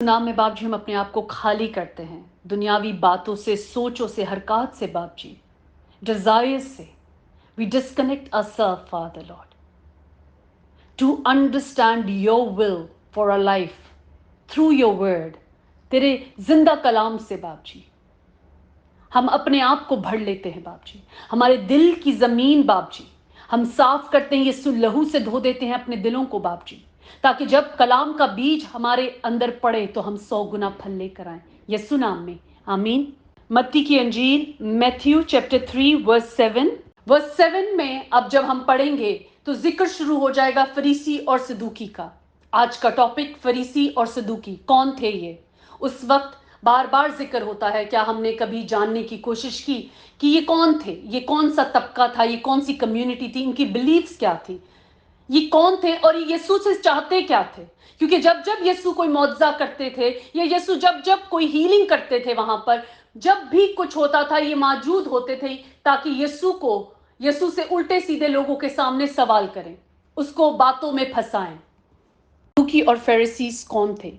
नाम में बाप जी हम अपने आप को खाली करते हैं दुनियावी बातों से, सोचों से, हरकत से बाप जी, डिजायर से। We disconnect ourselves, Father Lord, to understand your will for our life through your word, तेरे जिंदा कलाम से बाप जी हम अपने आप को भर लेते हैं बाप जी। हमारे दिल की जमीन बाप जी हम साफ करते हैं, यीशु लहू से धो देते हैं अपने दिलों को बाप जी, ताकि जब कलाम का बीज हमारे अंदर पड़े तो हम 100 गुना फल लेकर आए, यीशु नाम में, आमीन। मत्ती की अंजील मैथ्यू चैप्टर 3 वर्स 7 में अब जब हम पढ़ेंगे तो जिक्र शुरू हो जाएगा फरीसी और सदूकी का। आज का टॉपिक फरीसी और सदूकी कौन थे ये। उस वक्त बार बार जिक्र होता है, क्या हमने कभी जानने की कोशिश की कि ये कौन थे, ये कौन सा तबका था, ये कौन सी कम्युनिटी थी, इनकी बिलीव्स क्या थी, ये कौन थे और ये यीशु से चाहते क्या थे। क्योंकि जब जब यीशु कोई मौजज़ा करते थे या यीशु जब जब कोई हीलिंग करते थे, वहां पर जब भी कुछ होता था ये मौजूद होते थे ताकि यीशु से उल्टे सीधे लोगों के सामने सवाल करें, उसको बातों में फंसाएं। सदूकी और फरीसीस कौन थे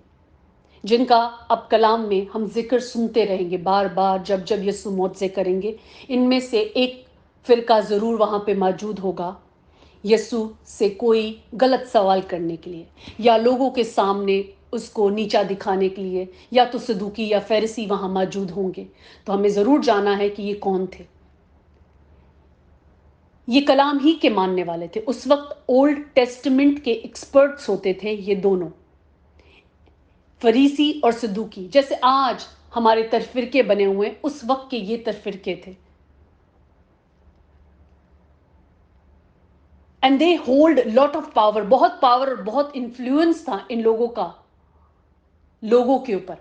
जिनका अब कलाम में हम जिक्र सुनते रहेंगे बार बार जब जब यीशु मौजज़े करेंगे। इनमें से एक फिरका जरूर वहां पे मौजूद होगा यीशु से कोई गलत सवाल करने के लिए या लोगों के सामने उसको नीचा दिखाने के लिए, या तो सदूकी या फरीसी वहां मौजूद होंगे। तो हमें जरूर जाना है कि ये कौन थे। ये कलाम ही के मानने वाले थे। उस वक्त ओल्ड टेस्टमेंट के एक्सपर्ट्स होते थे ये दोनों, फरीसी और सदूकी। जैसे आज हमारे तरफिरके बने हुए, उस वक्त के ये तरफिरके थे। And they hold lot of power, बहुत पावर और बहुत इन्फ्लुएंस था इन लोगों का लोगों के ऊपर।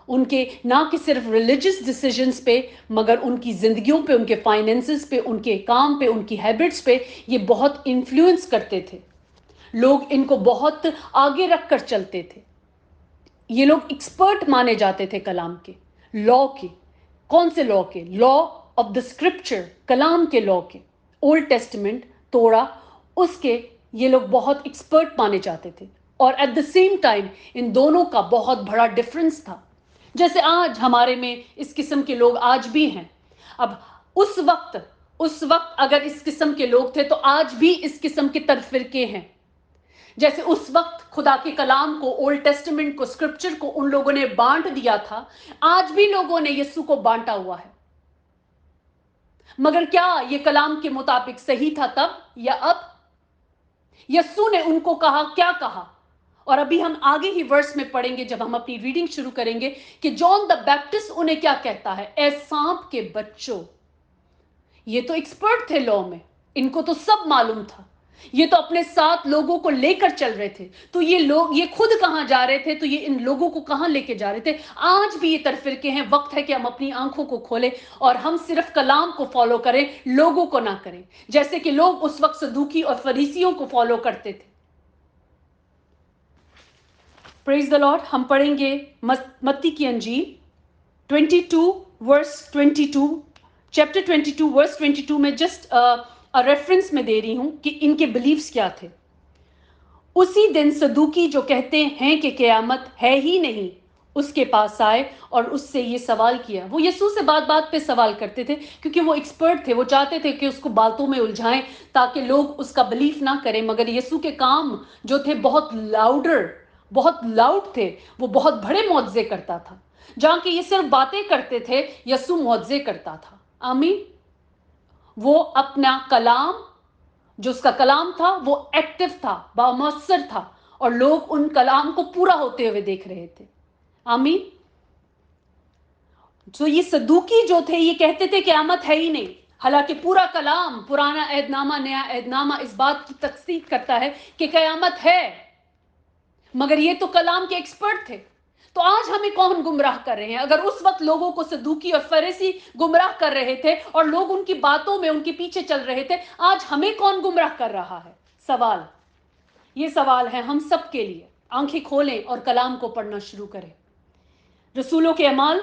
उनके ना कि सिर्फ रिलीजियस डिसीजंस पे, मगर उनकी जिंदगियों पे, उनके फाइनेंसेस पे, उनके काम पे, उनकी हैबिट्स पे ये बहुत इन्फ्लुएंस करते थे। लोग इनको बहुत आगे रख कर चलते थे। ये लोग एक्सपर्ट माने जाते थे कलाम के, लॉ के। कौन से लॉ के? लॉ ऑफ द स्क्रिप्चर, कलाम के लॉ के। ओल्ड टेस्टमेंट तोड़ा, उसके ये लोग बहुत एक्सपर्ट माने जाते थे। और at the same time in दोनों का बहुत बड़ा डिफरेंस था। जैसे आज हमारे में इस किस्म के लोग आज भी हैं। अब उस वक्त अगर इस किस्म के लोग थे तो आज भी इस किस्म के तरफिरके हैं। जैसे उस वक्त खुदा के कलाम को, ओल्ड टेस्टमेंट को, स्क्रिप्चर को उन लोगों ने बांट दिया था, आज भी लोगों ने यीशु को बांटा हुआ है। मगर क्या ये कलाम के मुताबिक सही था तब या अब? यीशु ने उनको कहा, क्या कहा? और अभी हम आगे ही वर्स में पढ़ेंगे जब हम अपनी रीडिंग शुरू करेंगे कि जॉन द बैप्टिस्ट उन्हें क्या कहता है, ए सांप के बच्चों। ये तो एक्सपर्ट थे लॉ में, इनको तो सब मालूम था। ये तो अपने साथ लोगों को लेकर चल रहे थे। तो ये लोग, ये खुद कहां जा रहे थे, तो ये इन लोगों को कहां लेके जा रहे थे? आज भी ये तरफिरके हैं। वक्त है कि हम अपनी आंखों को खोलें और हम सिर्फ कलाम को फॉलो करें, लोगों को ना करें, जैसे कि लोग उस वक्त सदूकी और फरीसियों को फॉलो करते थे। Praise the Lord. हम पढ़ेंगे मत्ती की अंजील 22 वर्स 22, चैप्टर 22 वर्स 22 में जस्ट रेफरेंस में दे रही हूं कि इनके बिलीव्स क्या थे। उसी दिन सदूकी जो कहते हैं कि क़यामत है ही नहीं, उसके पास आए और उससे ये सवाल किया। वो यीशु से बात बात पे सवाल करते थे क्योंकि वो एक्सपर्ट थे। वो चाहते थे कि उसको बातों में उलझाएं ताकि लोग उसका बिलीफ ना करें। मगर यीशु के काम जो थे बहुत लाउड थे। वो बहुत बड़े मौजज़े करता था। जहां कि ये सिर्फ बातें करते थे, यीशु मौजज़े करता था। आमीन। वो अपना कलाम, जो उसका कलाम था, वो एक्टिव था, बामौसर था, और लोग उन कलाम को पूरा होते हुए देख रहे थे। आमीन। तो ये सदूकी जो थे ये कहते थे क़यामत है ही नहीं। हालांकि पूरा कलाम, पुराना अहदनामा, नया अहदनामा इस बात की तस्दीक करता है कि क़यामत है। मगर ये तो कलाम के एक्सपर्ट थे। तो आज हमें कौन गुमराह कर रहे हैं? अगर उस वक्त लोगों को सदूकी और फरीसी गुमराह कर रहे थे और लोग उनकी बातों में उनके पीछे चल रहे थे, आज हमें कौन गुमराह कर रहा है? ये सवाल है हम सब के लिए। आंखें खोलें और कलाम को पढ़ना शुरू करें। रसूलों के अमाल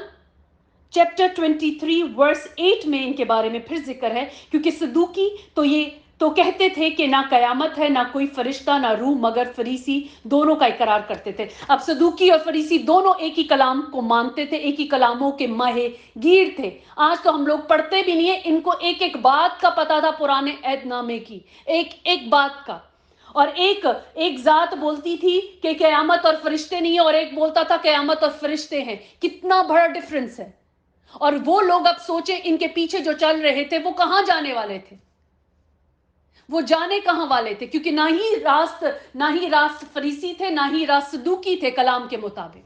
चैप्टर 23 वर्स 8 में इनके बारे में फिर जिक्र है। क्योंकि सदूकी तो ये तो कहते थे कि ना कयामत है, ना कोई फरिश्ता, ना रूह, मगर फरीसी दोनों का इकरार करते थे। अब सदूकी और फरीसी दोनों एक ही कलाम को मानते थे, एक ही कलामों के माहे गीर थे। आज तो हम लोग पढ़ते भी नहीं है, इनको एक एक बात का पता था पुराने ऐहदनामे की, एक एक बात का। और एक जात बोलती थी कि कयामत और फरिश्ते नहीं है, और एक बोलता था कयामत और फरिश्ते हैं। कितना बड़ा डिफरेंस है। और वो लोग अब सोचे इनके पीछे जो चल रहे थे वो कहां जाने वाले थे, वो जाने कहां वाले थे, क्योंकि ना ही रास्त फरीसी थे, ना ही रास्त सदूकी थे कलाम के मुताबिक।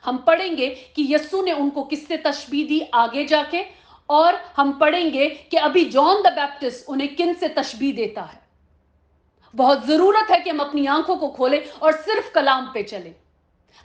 हम पढ़ेंगे कि यस्सु ने उनको किससे तशबीह दी आगे जाके, और हम पढ़ेंगे कि अभी जॉन द बैप्टिस्ट उन्हें किन से तशबीह देता है। बहुत जरूरत है कि हम अपनी आंखों को खोलें और सिर्फ कलाम पे चलें।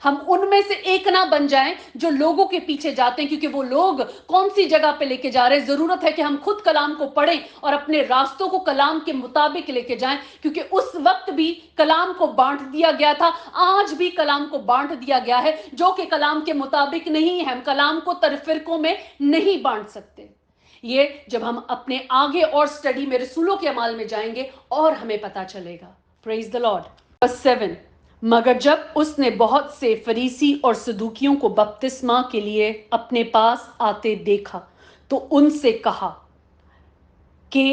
हम उनमें से एक ना बन जाएं जो लोगों के पीछे जाते हैं, क्योंकि वो लोग कौन सी जगह पे लेके जा रहे हैं। जरूरत है कि हम खुद कलाम को पढ़ें और अपने रास्तों को कलाम के मुताबिक लेके जाएं, क्योंकि उस वक्त भी कलाम को बांट दिया गया था, आज भी कलाम को बांट दिया गया है, जो कि कलाम के मुताबिक नहीं है। हम कलाम को तरफिरकों में नहीं बांट सकते। ये जब हम अपने आगे और स्टडी में रसूलों के अमाल में जाएंगे और हमें पता चलेगा। Praise the Lord. वर्स 7, मगर जब उसने बहुत से फरीसी और सदूकियों को बपतिस्मा के लिए अपने पास आते देखा तो उनसे कहा कि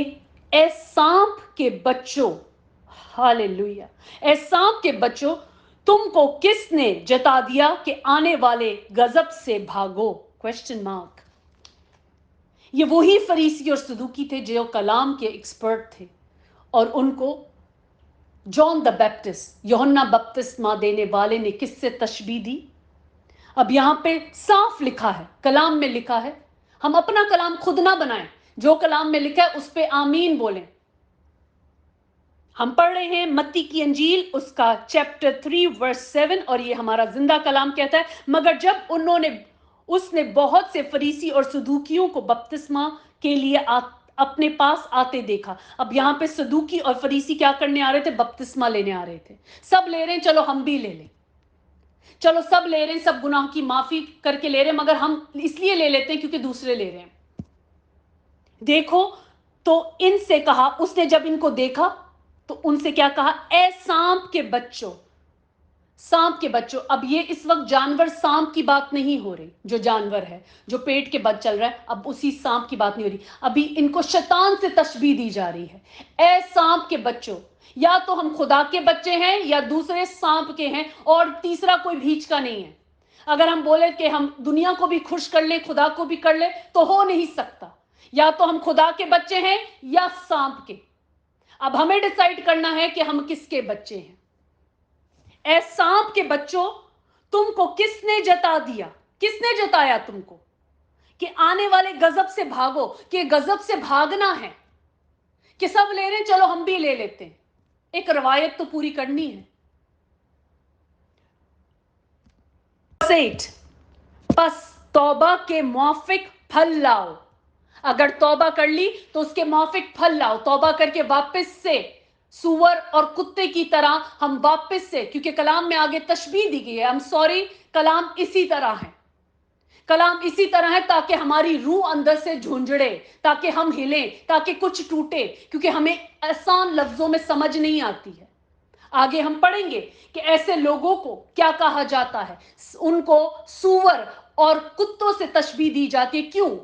ए सांप के बच्चों, हालेलुया, ए सांप के बच्चों, तुमको किसने जता दिया कि आने वाले गजब से भागो? Question mark. ये वही फरीसी और सदूकी थे जो कलाम के एक्सपर्ट थे, और उनको जॉन द बैप्टिस्ट, यूहन्ना बपतिस्मा देने वाले ने किससे तशबीह दी? अब यहां पे साफ लिखा है, कलाम में लिखा है। हम अपना कलाम खुद ना बनाएं, जो कलाम में लिखा है उस पे आमीन बोलें। हम पढ़ रहे हैं मत्ती की अंजील, उसका चैप्टर 3 वर्स 7, और ये हमारा जिंदा कलाम कहता है, मगर जब उसने बहुत से फरीसी और सदूकियों को बपतिस्मा के लिए अपने पास आते देखा। अब यहां पे सदूकी और फरीसी क्या करने आ रहे थे? बपतिस्मा लेने आ रहे थे। सब ले रहे हैं, चलो हम भी ले लें। चलो सब ले रहे हैं, सब गुनाह की माफी करके ले रहे हैं, मगर हम इसलिए ले लेते हैं क्योंकि दूसरे ले रहे हैं। देखो, तो इनसे कहा, उसने जब इनको देखा तो उनसे क्या कहा? ए सांप के बच्चों, सांप के बच्चों। अब ये इस वक्त जानवर सांप की बात नहीं हो रही, जो जानवर है जो पेट के बाद चल रहा है, अब उसी सांप की बात नहीं हो रही। अभी इनको शैतान से तशबीह दी जा रही है। ए सांप के बच्चों, या तो हम खुदा के बच्चे हैं या दूसरे सांप के हैं, और तीसरा कोई भीच का नहीं है। अगर हम बोले कि हम दुनिया को भी खुश कर ले, खुदा को भी कर ले, तो हो नहीं सकता। या तो हम खुदा के बच्चे हैं या सांप के। अब हमें डिसाइड करना है कि हम किसके बच्चे हैं। ए सांप के बच्चों, तुमको किसने जता दिया? किसने जताया तुमको कि आने वाले गजब से भागो? कि गजब से भागना है, कि सब ले रहे हैं, चलो हम भी ले लेते हैं। एक रवायत तो पूरी करनी है। 8, बस तौबा के मुआफिक फल लाओ। अगर तौबा कर ली तो उसके मुआफिक फल लाओ। तौबा करके वापस से सुअर और कुत्ते की तरह हम वापस से, क्योंकि कलाम में आगे तशबीह दी गई है, I'm सॉरी, कलाम इसी तरह है। कलाम इसी तरह है ताकि हमारी रूह अंदर से झुंझड़े, ताकि हम हिलें, ताकि कुछ टूटे, क्योंकि हमें आसान लफ्जों में समझ नहीं आती है। आगे हम पढ़ेंगे कि ऐसे लोगों को क्या कहा जाता है। उनको सुअर और कुत्तों से तशबीह दी जाती है। क्यों?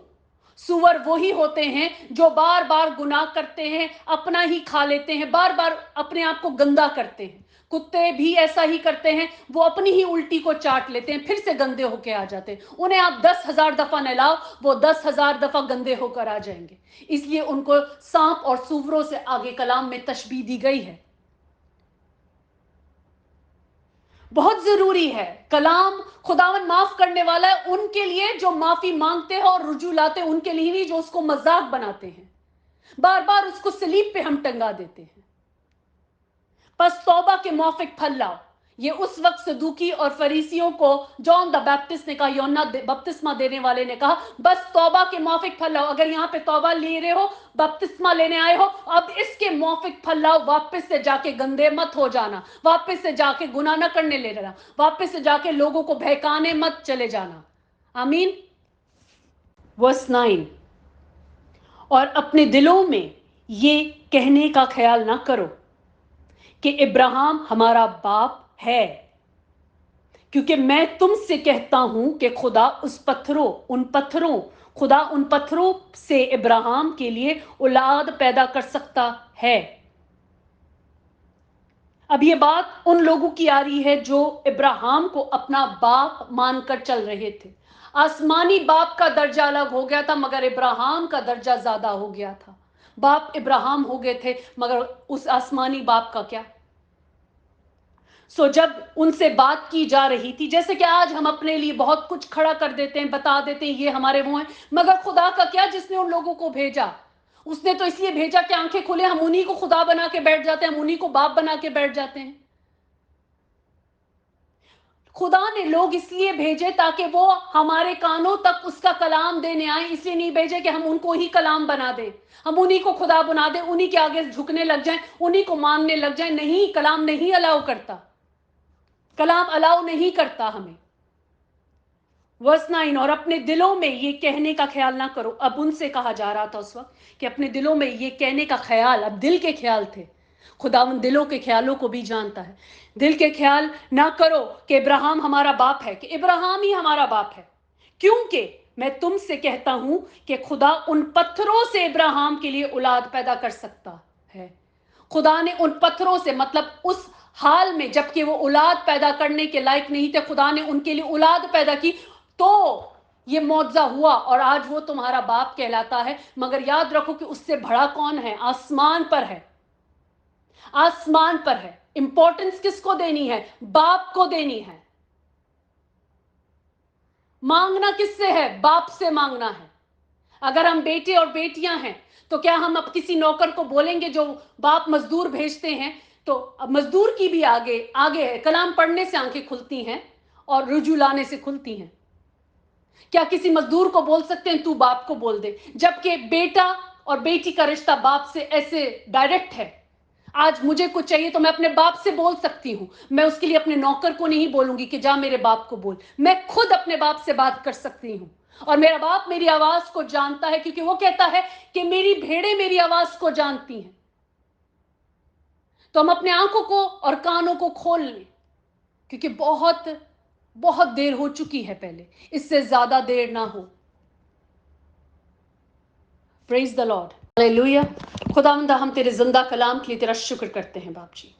सुअर वही होते हैं जो बार बार गुनाह करते हैं, अपना ही खा लेते हैं, बार बार अपने आप को गंदा करते हैं। कुत्ते भी ऐसा ही करते हैं, वो अपनी ही उल्टी को चाट लेते हैं, फिर से गंदे होकर आ जाते हैं। उन्हें आप 10,000 दफा नहलाओ, वो 10,000 दफा गंदे होकर आ जाएंगे। इसलिए उनको सांप और सुअरों से आगे कलाम में तशबीह दी गई है। बहुत जरूरी है। कलाम खुदावन माफ करने वाला है उनके लिए जो माफी मांगते हैं और रुजू लाते हैं, उनके लिए नहीं जो उसको मजाक बनाते हैं, बार बार उसको सलीब पे हम टंगा देते हैं। बस तौबा के मुआफिक फल लाओ। ये उस वक्त सदूकी और फरीसियों को जॉन द बैप्टिस्ट ने कहा, यूहन्ना बपतिस्मा देने वाले ने कहा, बस तौबा के मुआफिक फल लाओ। अगर यहां पे तौबा ले रहे हो, बपतिस्मा लेने आए हो, अब इसके मुआफिक फल लाओ। वापस से जाके गंदे मत हो जाना, वापस से जाके गुनाह न करने ले लेना, वापस से जाके लोगों को बहकाने मत चले जाना। आमीन। वर्स 9, और अपने दिलों में ये कहने का ख्याल ना करो कि इब्राहिम हमारा बाप है, क्योंकि मैं तुमसे कहता हूं कि खुदा उन पत्थरों से इब्राहिम के लिए औलाद पैदा कर सकता है। अब ये बात उन लोगों की आ रही है जो इब्राहिम को अपना बाप मानकर चल रहे थे। आसमानी बाप का दर्जा अलग हो गया था, मगर इब्राहिम का दर्जा ज्यादा हो गया था। बाप इब्राहिम हो गए थे, मगर उस आसमानी बाप का क्या। जब उनसे बात की जा रही थी, जैसे कि आज हम अपने लिए बहुत कुछ खड़ा कर देते हैं, बता देते हैं ये हमारे वो हैं, मगर खुदा का क्या जिसने उन लोगों को भेजा। उसने तो इसलिए भेजा कि आंखें खुले, हम उन्हीं को खुदा बना के बैठ जाते हैं, हम उन्हीं को बाप बना के बैठ जाते हैं। खुदा ने लोग इसलिए भेजे ताकि वो हमारे कानों तक उसका कलाम देने आए, इसलिए नहीं भेजे कि हम उनको ही कलाम बना दें, हम उन्हीं को खुदा बना दें, उन्हीं के आगे झुकने लग जाएं, उन्हीं को मानने लग जाएं। नहीं, कलाम नहीं अलाउ करता, कलाम अलाउ नहीं करता हमें। वर्स 9, और अपने दिलों में ये कहने का ख्याल ना करो। अब उनसे कहा जा रहा था उस वक्त कि अपने दिलों में ये कहने का ख्याल, अब दिल के ख्याल थे, खुदा उन दिलों के ख्यालों को भी जानता है। दिल के ख्याल ना करो कि इब्राहिम हमारा बाप है, कि इब्राहिम ही हमारा बाप है, क्योंकि मैं तुमसे कहता हूं कि खुदा उन पत्थरों से इब्राहिम के लिए औलाद पैदा कर सकता है। खुदा ने उन पत्थरों से, मतलब उस हाल में जबकि वो औलाद पैदा करने के लायक नहीं थे, खुदा ने उनके लिए औलाद पैदा की, तो ये मौजज़ा हुआ और आज वो तुम्हारा बाप कहलाता है। मगर याद रखो कि उससे बड़ा कौन है? आसमान पर है, आसमान पर है। इंपॉर्टेंस किसको देनी है? बाप को देनी है। मांगना किससे है? बाप से मांगना है। अगर हम बेटे और बेटियां हैं तो क्या हम अब किसी नौकर को बोलेंगे, जो बाप मजदूर भेजते हैं, तो अब मजदूर की भी आगे आगे है, कलाम पढ़ने से आंखें खुलती हैं और रुजू लाने से खुलती हैं। क्या किसी मजदूर को बोल सकते हैं तू बाप को बोल दे? जबकि बेटा और बेटी का रिश्ता बाप से ऐसे डायरेक्ट है। आज मुझे कुछ चाहिए तो मैं अपने बाप से बोल सकती हूं, मैं उसके लिए अपने नौकर को नहीं बोलूंगी कि जा मेरे बाप को बोल। मैं खुद अपने बाप से बात कर सकती हूं, और मेरा बाप मेरी आवाज को जानता है, क्योंकि वो कहता है कि मेरी भेड़ें मेरी आवाज को जानती हैं। तो हम अपने आंखों को और कानों को खोल लें, क्योंकि बहुत बहुत देर हो चुकी है, पहले इससे ज्यादा देर ना हो। Praise the lord, hallelujah. खुदावंदा, हम तेरे जिंदा कलाम के लिए तेरा शुक्र करते हैं बाप जी,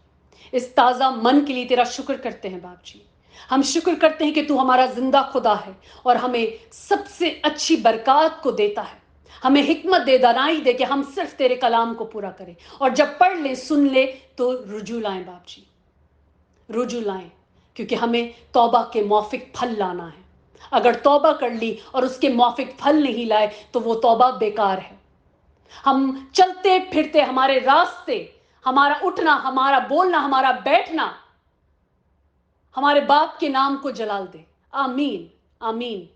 इस ताज़ा मन के लिए तेरा शुक्र करते हैं बाप जी। हम शुक्र करते हैं कि तू हमारा जिंदा खुदा है और हमें सबसे अच्छी बरकत को देता है। हमें हिकमत दे, दानाई दे कि हम सिर्फ तेरे कलाम को पूरा करें, और जब पढ़ ले सुन ले तो रुजू लाएं बाप जी, रुजू लाएं, क्योंकि हमें तौबा के मौफिक फल लाना है। अगर तौबा कर ली और उसके मौफिक फल नहीं लाए तो वो तौबा बेकार है। हम चलते फिरते हमारे रास्ते, हमारा उठना, हमारा बोलना, हमारा बैठना हमारे बाप के नाम को जलाल दे। आमीन, आमीन।